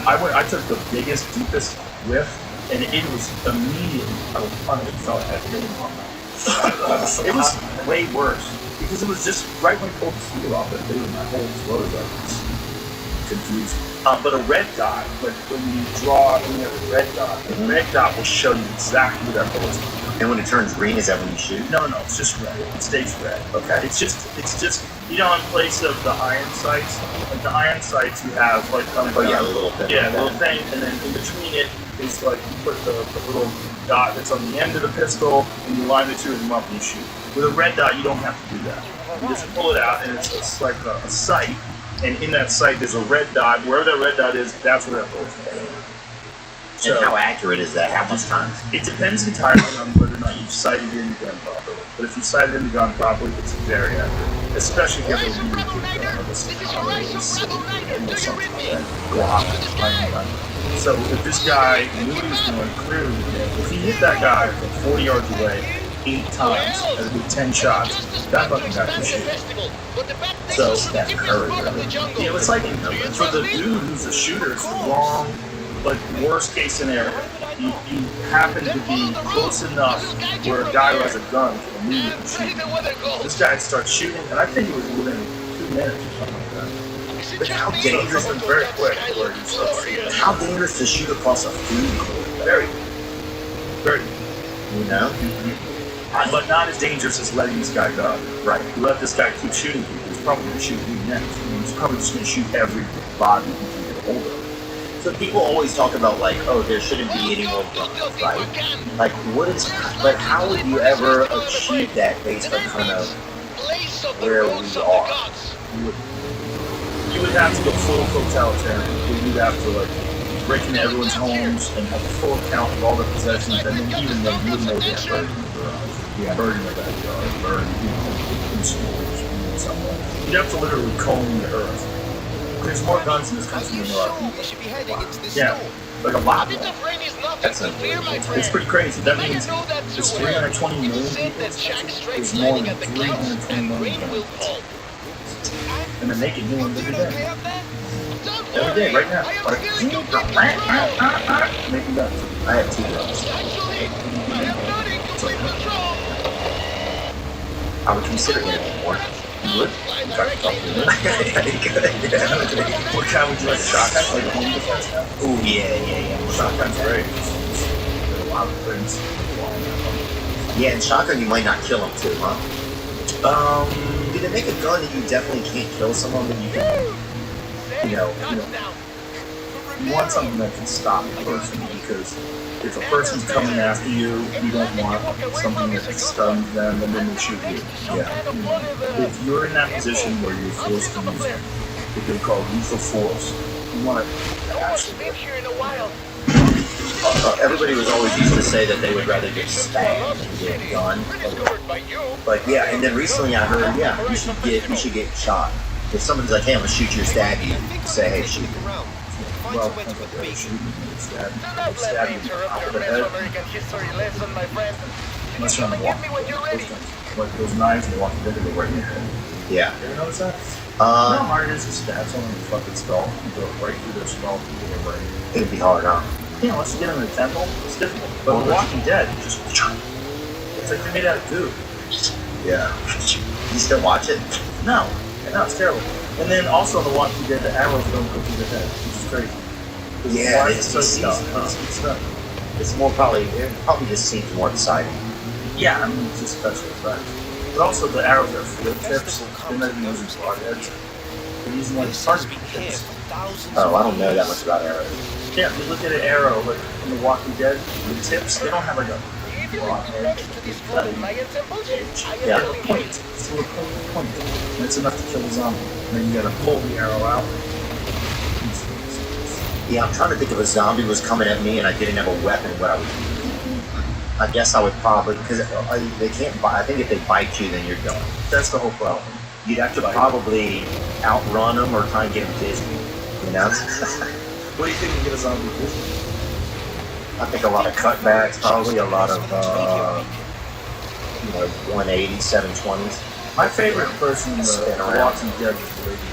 I took the biggest, deepest whiff, and it was immediately, I was punished, felt like it was way worse, because it was just right when I pulled the seal off it, my whole throat was confused. But a red dot, like when you have a red dot, the red dot will show you exactly where that bullet's coming. And when it turns green, is that when you shoot? No, it's just red. It stays red. Okay. It's just in place of the iron sights. Like the iron sights, you have like a little thing. Yeah, a little thing, and then in between it is like you put the little dot that's on the end of the pistol, and you line the two of them up and you shoot. With a red dot, you don't have to do that. You just pull it out, and it's like a sight, and in that sight there's a red dot. Wherever that red dot is, that's where that bullet's going. So, and how accurate is that? How much time? It depends entirely on whether or not you've sighted in the gun properly. But if you sighted in the gun properly, it's very accurate. Especially if you have a really good gun, like a something like that. So if this guy knew he was going clearly, if he hit that guy from 40 yards away 8 times, and with 10 shots, that fucking guy can shoot. So that's courage. Yeah, it's like for the dude who's a shooter, it's the wrong. Like, worst case scenario, you happen to be close enough where a guy who has a gun can immediately shoot. This guy starts shooting, and I think it was within 2 minutes or something like that. But how dangerous? Something very quick where you start shooting. How dangerous to shoot across a food court? Very, very. You know? But not as dangerous as letting this guy go. Right. You let this guy keep shooting people, he's probably going to shoot you next. He's probably just going to shoot every body he can get a hold of. So people always talk about like, oh, there shouldn't be any more guns, right? Like, but how would you ever achieve that based on kind of where we are? You would have to go full totalitarian. You'd have to like break into everyone's homes and have a full account of all their possessions, and then even though you would know that burden in the garage, burden in the backyard, burden in schools, somewhere. You'd have to literally comb the earth. There's more guns in this country than there are people. Yeah, like a lot more. That's it's pretty crazy. That means there's 320 million people. There's more than 320 million guns. And they're making new ones every day. Every day, right now. Making guns. I have 2 guns. I would consider getting more. You would? What kind would you like? Shotgun? Like a home defense now? Oh, yeah. Shotgun's great. There's a lot of things. Yeah, and shotgun you might not kill them too, huh? Did it make a gun that you definitely can't kill someone, but you can, you want something that can stop a person, because if a person's coming after you, you don't want something that stuns them and then they shoot you. Yeah. If you're in that position where you're forced to use it, it can be called lethal force. You want it to actually. Everybody was always used to say that they would rather get stabbed than get a gun. But yeah, and then recently I heard, you should get shot. If somebody's like, hey, I'm gonna shoot you or stab you, say, hey, shoot me. Well, stab you in the top of the head. Unless you're on the walk. Like those knives in the Walking Dead, they go right in your head. Yeah. You ever notice that? You know how hard it is to stab someone in the fucking skull? You go right through their skull and their brain. It'd be hard, huh? Yeah, unless you get them in the temple, it's difficult. But in Walking Dead, it's like they're made out of goo. Yeah. You still watch it? No, it's terrible. And then also in the Walking Dead, the arrows don't go through the head, which is crazy. Yeah, it's so stuff. It's more it probably just seems more exciting. Yeah, I mean, it's just special effects. But also the arrows are flip tips. They're not even using broadheads. They're using like target tips. Oh, I don't know that much about arrows. Yeah, if you look at an arrow, like in the Walking Dead, the tips, they don't have like a broadhead. Yeah, point. It's a little point. And it's enough to kill a zombie. And then you gotta pull the arrow out. Yeah, I'm trying to think if a zombie was coming at me and I didn't have a weapon, what I would do. I guess I would probably, because they can't bite. I think if they bite you, then you're done. That's the whole problem. You'd have to probably outrun them or try and get them dizzy, you know? What do you think you get a zombie dizzy? I think a lot of cutbacks, probably a lot of, 180, 720s. My favorite person in the Walking Dead is the lady.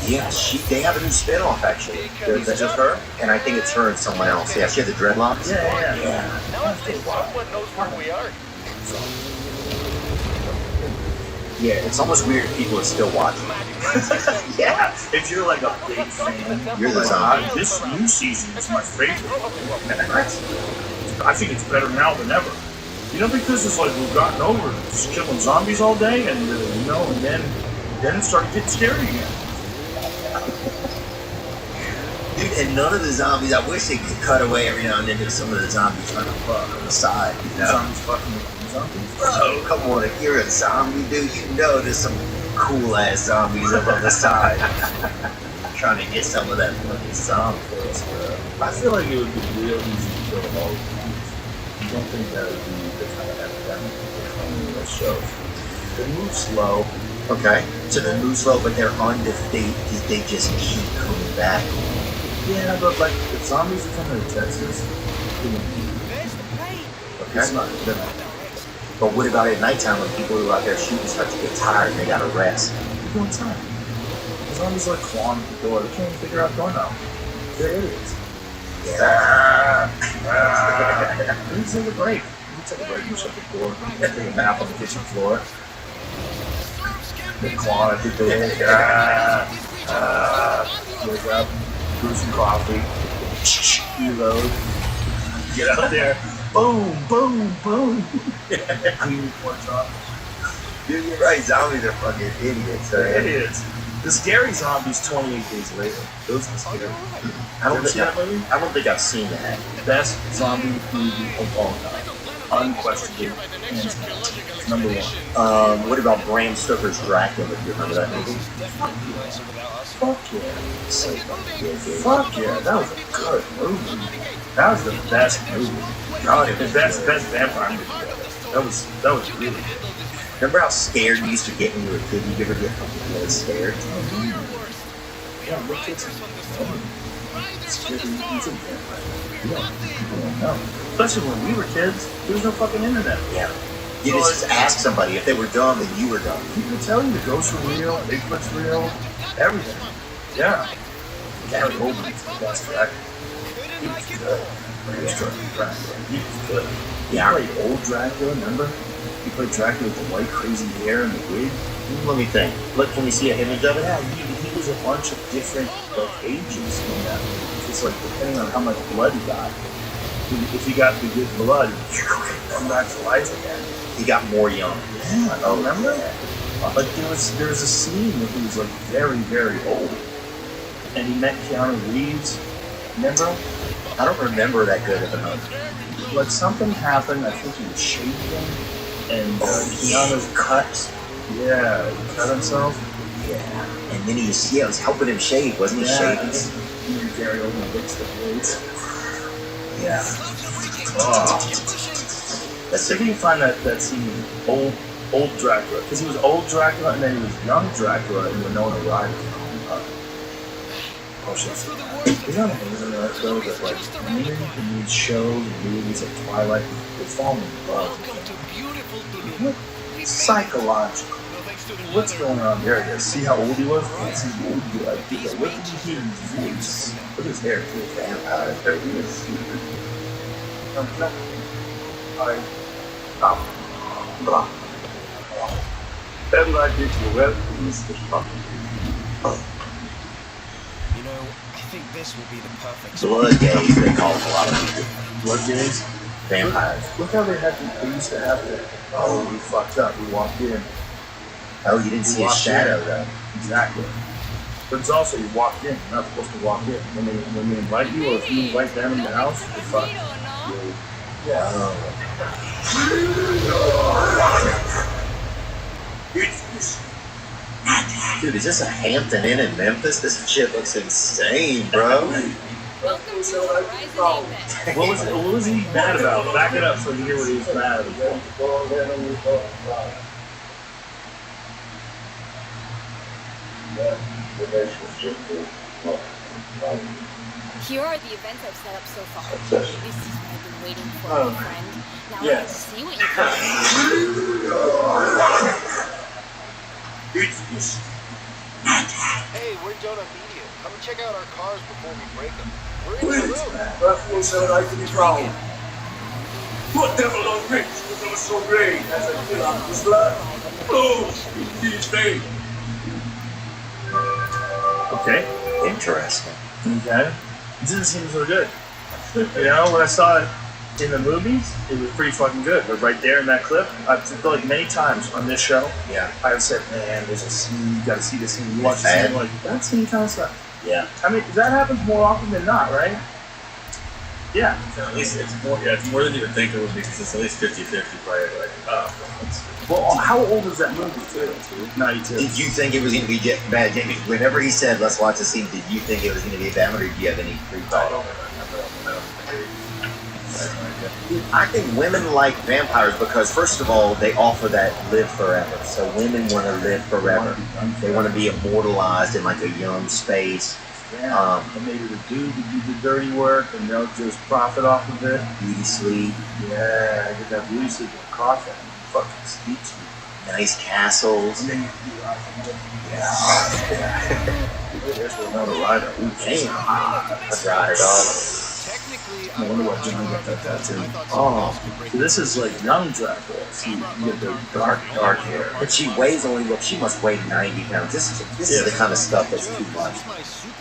Yeah, they have a new spin-off actually. Is that just her? And I think it's her and someone else. Yeah, she had the dreadlocks. Yeah. Now at least someone knows where we are. Yeah, it's almost weird if people are still watching. Yeah, if you're like a big fan, You're the zombie. This new season is my favorite. I think it's better now than ever. You know, because it's like we've gotten over just killing zombies all day, and you know, and then it started getting scary again. Dude, and none of the zombies, I wish they could cut away every now and then to some of the zombies trying to fuck on the side. You know? Zombies fucking with zombies. Bro, come on, if you're a zombie, dude, you know there's some cool ass zombies up on the side. Trying to get some of that fucking zombie first, bro. I feel like it would be real easy to kill them all. You don't think that would be the kind of epidemic in those shows? They move slow. Okay, so they move slow, but they're undefeated. They just keep coming back. Yeah, but like if zombies are coming to Texas, it's not good. But what about at nighttime when people who are out there shooting start to get tired and they gotta rest? You're doing time. The zombies like clawing at the door. They can't even figure out going out. They're idiots. Yeah. You need to take a break. You take a break. You shut the door. Take a nap on the kitchen floor. They claw at the door. Wake up. Brew some coffee. Reload. Get out there. Boom, boom, boom. Clean your porch off. Dude, you're right. Zombies are fucking idiots. They're idiots. The scary zombies 28 days later. Those are scary. I don't think I've seen that. Best zombie movie of all time. Unquestionably. Hands down. Number one. What about Bram Stoker's Dracula? Do you remember that movie? Fuck yeah. So fucking good, dude. Fuck yeah. That was a good movie. That was the best movie. God, The best vampire movie ever. That was really good. remember how scared you used to get when you were a kid? You ever get fucking really scared? Yeah, look at some scared he's a vampire. Yeah, people don't know. Especially when we were kids, there was no fucking internet. Yeah. You just ask somebody if they were dumb and you were dumb. People tell you the ghosts are real, Bigfoot's real, everything. Yeah. Gary Oldman's the best actor. He was good. He was Dracula. He was good. Yeah. He played old Dracula, remember? He played Dracula with the white crazy hair and the wig. Let me think. Look, can we see an image of it? Yeah, he was a bunch of different like ages in that. It's like depending on how much blood he got. If he got the good blood, he could come back to life again. He got more young. Yeah, I remember that. Like there was a scene where he was like very, very old. And he met Keanu Reeves. Remember? I don't remember that good of a movie. Like something happened, I think he was shaving and Keanu's cut. Yeah, he cut himself. Yeah. And then he was helping him shave, wasn't he? Shaving? He knew Gary Oldman licks the blades. Yeah. Oh. Let's So see. you find that scene with old Dracula, because he was old Dracula and then he was young Dracula in Winona Ryder. Oh shit. You know what I mean? Though that like women in these shows and movies like Twilight, they fall in love. What? Psychological. What's going on there? You see how old he was? Yes, he's old. Like, what did he do? Look at his hair. He was vampire. He was super. Then like it, you well, he's the fucking. You know, I think this will be the perfect Blood gaze, they call it a lot of people. Blood gaze? Vampires. Look how they used to have the. Oh, we fucked up. We walked in. Oh, you didn't see his shadow, though. Exactly. But it's also you walked in. You're not supposed to walk in. When they invite you, or if you invite them in the house, you're fucked. Yeah. Dude, is this a Hampton Inn in Memphis? This shit looks insane, bro. Welcome to Horizon Apex. What was he mad about? Back it up so you hear what he was mad about. Here are the events I've set up so far. This is what I've been waiting for, my friend. Now yes. let's see what you can do. Hey, we're done on media. Come and check out our cars before we break them. We're in the Please, room. that was so nice to be found. What devil on rich was ever so great as a kill out this blood? Oh, these days. Okay. Interesting. Okay. It didn't seem so good. You know, when I saw it in the movies, it was pretty fucking good. But right there in that clip, I feel like many times on this show, Yeah. I've said, man, there's a scene, you gotta see this scene. You watch the Bad. scene, like, that scene kind of sucks. Yeah. I mean, that happens more often than not, right? Yeah. At least it's more. Yeah, it's more than you would think it would be because it's at least 50-50 probably. Like, oh, Well, how old is that movie, too? 92. Did you think it was going to be bad? Whenever he said, let's watch the scene, did you think it was going to be bad, or do you have any pre-thought? I think women like vampires because, first of all, they offer that live forever. So women want to live forever. They want to be immortalized in like a young space. Yeah. And maybe the dude would do the dirty work and they'll just profit off of it. Beauty sleep, Yeah, I get that beauty sleep and coffee and fucking sleep. nice castles. And then you do There's another rider. Ooh, Damn, that's right, dog. I wonder what Johnny got that tattoo. Oh, so this is like young Dracula. See, you get the dark hair. But she weighs only, look, she must weigh 90 pounds. This is the kind of stuff that's too much.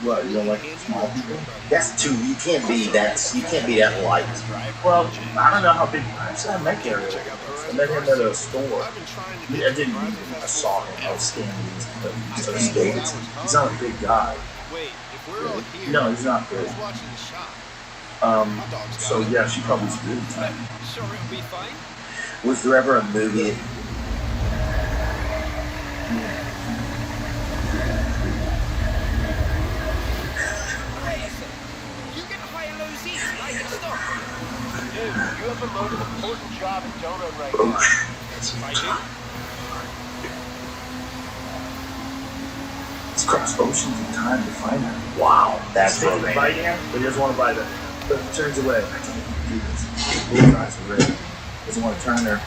What, you don't like small people? That's too, you can't be that light. Well, I don't know how big. Actually, I met Gary. I met him at a store. I didn't meet him. I saw him. I was standing in the States. He's not a big guy. No, he's not big. So yeah, she probably was really tight. Was there ever a movie? Dude, you have the most important job in Donut right now. I do. It's crossed oceans and time to find her. Wow, that's He's romantic. biting her, but he doesn't want to bite her. But he turns away. I don't do this. Blue eyes are red. Doesn't want to turn her.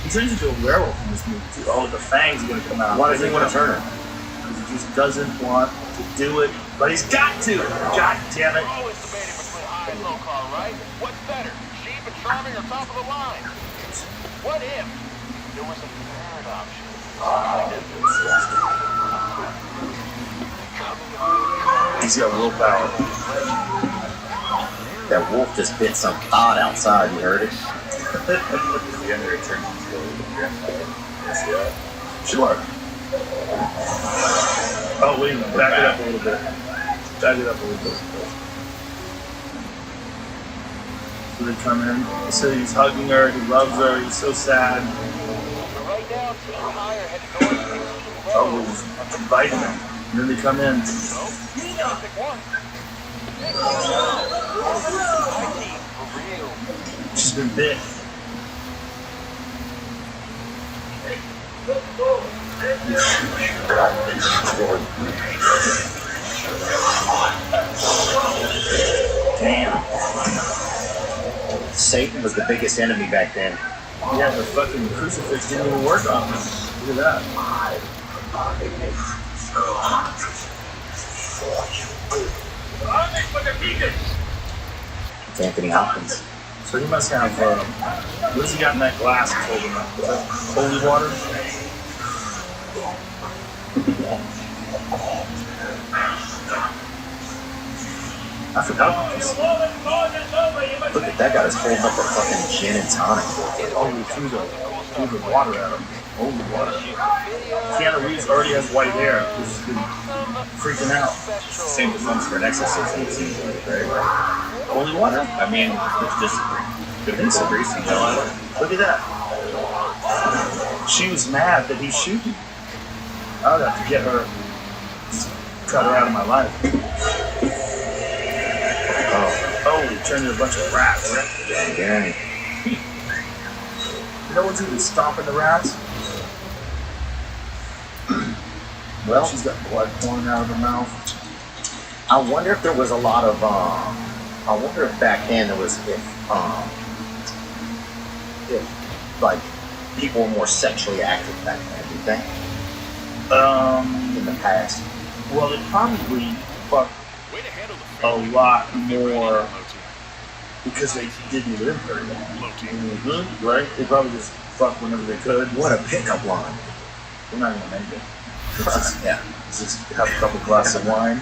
He turns into a werewolf in this movie too. Oh, the fangs are gonna come out. Why does he want to turn her? Because he just doesn't want to do it, but he's got to. God damn it. Always debating between high and low car, right? What's better, cheap and charming or top of the line? What if there was a third option? He's got willpower. That wolf just bit some cod outside. You heard it? the end of it turns into a grandfather. Yeah. Sure. Oh, wait a minute. Back it up a little bit. Back it up a little bit. So they come in. So he's hugging her. He loves her. He's so sad. Right now, Team Hire had to go into 16 Oh, he's inviting him. And then they come in. Pick one. My team, for real. She's been bit. Damn. Satan was the biggest enemy back then. Yeah, the fucking crucifix didn't even work on him. Look at that. It's Anthony Hopkins. So he must have, what has he got in that glass that's holding up? Is that holy water? I forgot about this. Look at that guy just holding up a fucking gin and tonic. Oh, he threw the water at him. Holy water. Keanu Reeves already has white hair. He's been freaking out. Same defense for an exorcism, it seems like, right? Holy water? I mean, it's just biblical greasing. Look at that. She was mad that he's shooting. I would have to get her, just cut her out of my life. Oh, he turned into a bunch of rats. Yeah. No one's even stomping the rats. Well, She's got blood pouring out of her mouth. I wonder if there was a lot of, I wonder if back then there was, if like, people were more sexually active back then, do you think? In the past. Well, they probably fucked a lot more because they didn't live very long. Mm-hmm. Right? They probably just fucked whenever they could. What a pickup line. We're not gonna make it. Yeah. Just have a couple glasses of wine.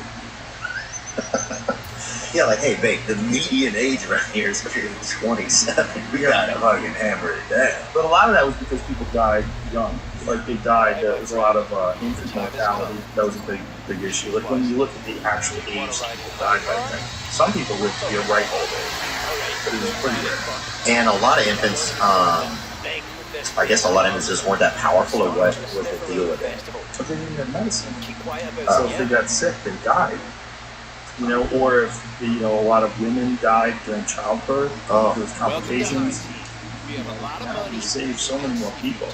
Yeah, like, hey, babe, the median age around here is 27. We gotta fucking hammer it down. But a lot of that was because people died young. Like they died, there was a lot of infant mortality. That was a big issue. Like when you look at the actual age that people died back then, some people lived to be a ripe old age, but it was pretty rare. And a lot of infants, I guess a lot of infants just weren't that powerful, or what was the deal with it? But they didn't have medicine. So if they got sick, they died. You know, or if, you know, a lot of women died during childbirth, there's complications. We saved so many more people.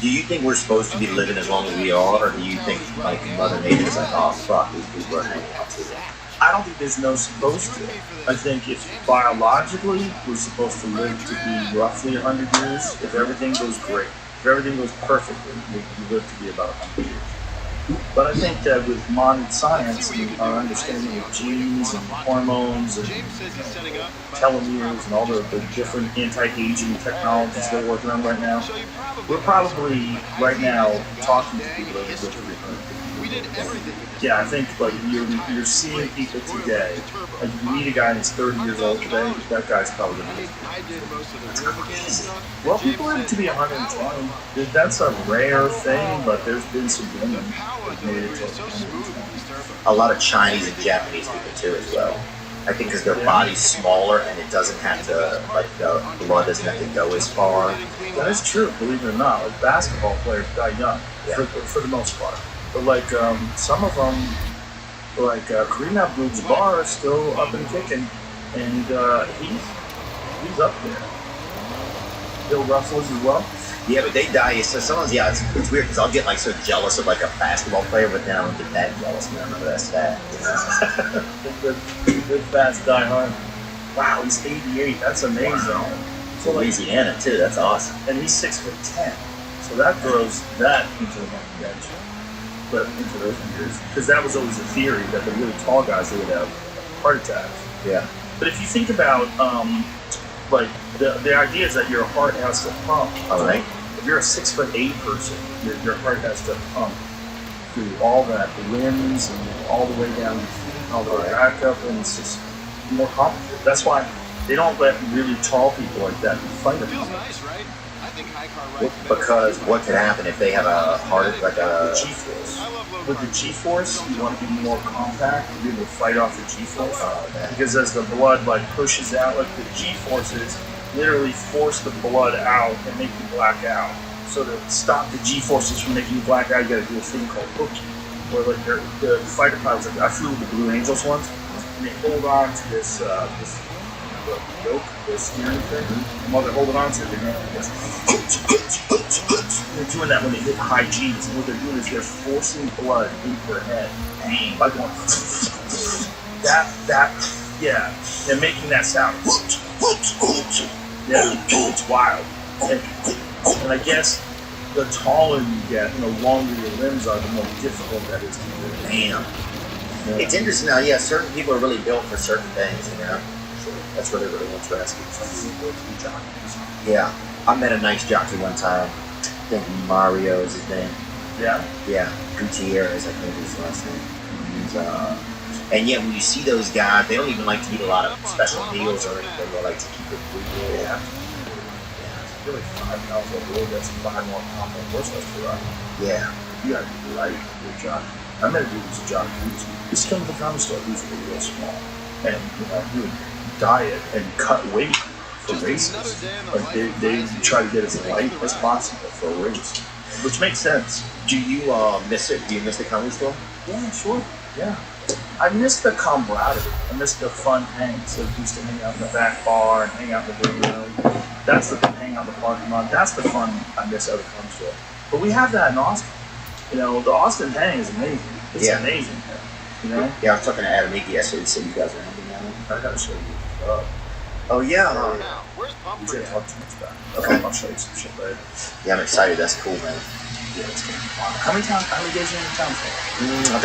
Do you think we're supposed to be living as long as we are, or do you think, like, Mother Nature's like, oh, fuck, these people are hanging out too long? I don't think there's no supposed to. I think if biologically we're supposed to live to be roughly 100 years, if everything goes great, if everything goes perfectly, we live to be about 100 years. But I think that with modern science and our understanding of genes and hormones and telomeres and all the different anti-aging technologies that we're working on right now, we're probably right now talking to people that live to be 100. Yeah, I think like you're seeing people today. Like you meet a guy that's 30 years old today, that guy's probably going to live. Well, people live to be 120. That's a rare thing, but there's been some women that made it to 120. A lot of Chinese and Japanese people too as well. I think because their body's smaller and it doesn't have to, like, the blood doesn't have to go as far. That is true, believe it or not. Like basketball players die young, for the most part. But like some of them, like Kareem Abdul-Jabbar is still up and kicking, and he's up there. Bill Russell as well. Yeah, but they die. So sometimes, yeah, it's weird because I'll get like so jealous of like a basketball player, but then I don't get that jealous. Man, I remember that's that. Good fast die hard. Wow, he's 88. That's amazing. So Louisiana too. That's awesome. And he's 6'10", so that throws that into the monkey bench. But into those years, because that was always a theory that the really tall guys they would have heart attacks. Yeah. But if you think about like the idea is that your heart has to pump. All right. If you're a 6'8" person, your heart has to pump through all that, the limbs and all the way down your feet, all the way back up, and it's just more complicated. That's why they don't let really tall people like that fight them. Feels nice, right? I think high car Because what could happen if they have a heart, like a G-force? With the G-force, you want to be more compact, to be able to fight off the G-force. Because as the blood like pushes out, like the G-forces literally force the blood out and make you black out. So to stop the G-forces from making you black out, you got to do a thing called hooking, where like the fighter pilots, like I flew with the Blue Angels once, and they hold on to this yoke, the steering thing, and while they're holding on to it, they're doing that when they hit high G's, and what they're doing is they're forcing blood into their head by going they're making that sound. Yeah, it's wild. And I guess the taller you get and the longer your limbs are, the more difficult that is to do. Damn. Yeah. It's interesting now, yeah, certain people are really built for certain things, you know? That's really, really interesting. Yeah. I met a nice jockey one time. I think Mario is his name. Yeah? Yeah. Gutierrez, I think is his last name. And yet when you see those guys, they don't even like to eat a lot of special meals or anything. They like to keep it free. Yeah. It's really 5 pounds of wood. That's 5 more pounds than we're supposed to run. Yeah. You gotta be light with your jockey. I met a dude who's a jockey. He's come to the comic store. He's real small. And, you know, he would diet and cut weight for races. Like they try to get as light as possible for a race, which makes sense. Do you miss it? Do you miss the comedy store? Yeah, sure. Yeah. I miss the camaraderie. I miss the fun hangs. So we used to hang out in the back bar and hang out in the living room. That's the fun, hang out in the parking lot. That's the fun I miss out of the comic store. But we have that in Austin. You know, the Austin hang is amazing. It's amazing. You know? Yeah, I was talking to Adam Ike yesterday. He said you guys are hanging out. I gotta show you. Oh yeah. Now, where's You Bumper? can't talk too much about it. Okay, I'll show you some shit later. Yeah, I'm excited. That's cool, man. Yeah, it's gonna be fun. How many days are you in town for? I think